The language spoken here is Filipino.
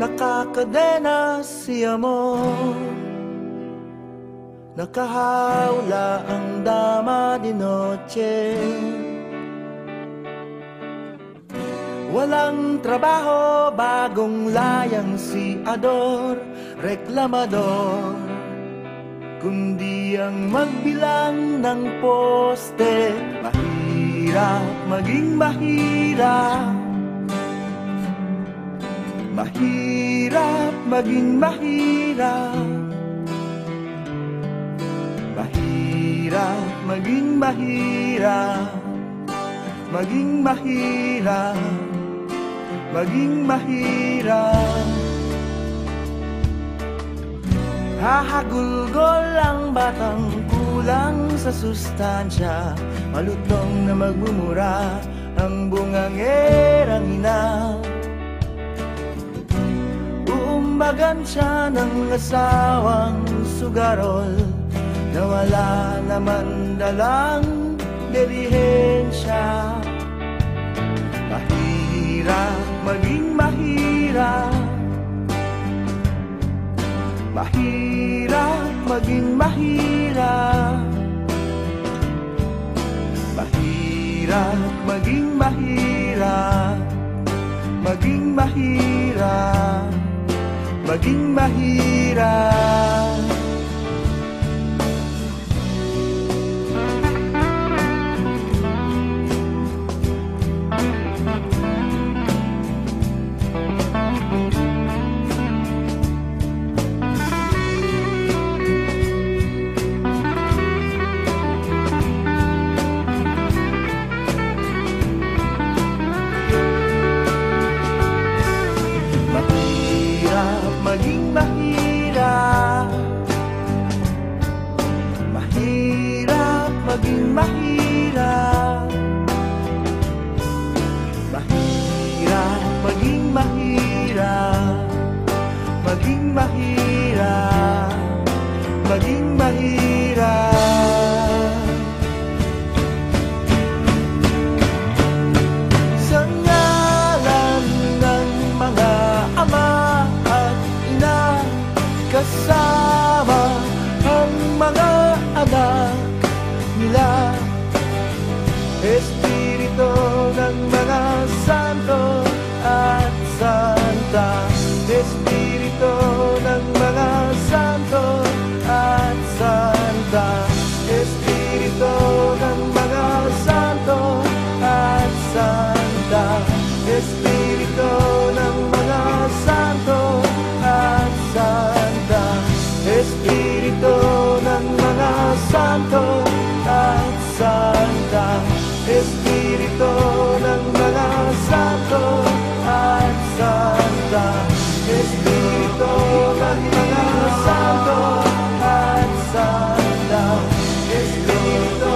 nakakadena si amor. Nakahawla ang dama di noche. Walang trabaho, bagong layang si Ador, reklamador, kundi ang magbilang ng poste. Mahirap maging mahirap, mahirap maging mahirap, mahirap maging mahirap, maging mahirap, maging mahirap. Hahagulgol ang batang kulang sa sustansya, malutong na magmumura ang bungangerang ina. Uumbagan siya ng asawang sugarol na wala naman dalang delihensya. Mahirap maging mahirap, mahirap maging mahirap, mahirap maging mahirap, maging mahirap, maging mahirap. Maging mahirap, mahirap maging mahirap, mahirap maging mahirap, maging mahirap, maging mahirap. Sa ngalan ng mga ama, kasama ang mga anak nila, Espiritu ng mga santo at santa, Espiritu ng mga santo at santa, Espiritu ng mga santo at santa, Espiritu ng mga santo at santa, Espiritu ng mga santo at santa, Espiritu ng mga santo at santa, Espiritu ng mga santo at santa, Espiritu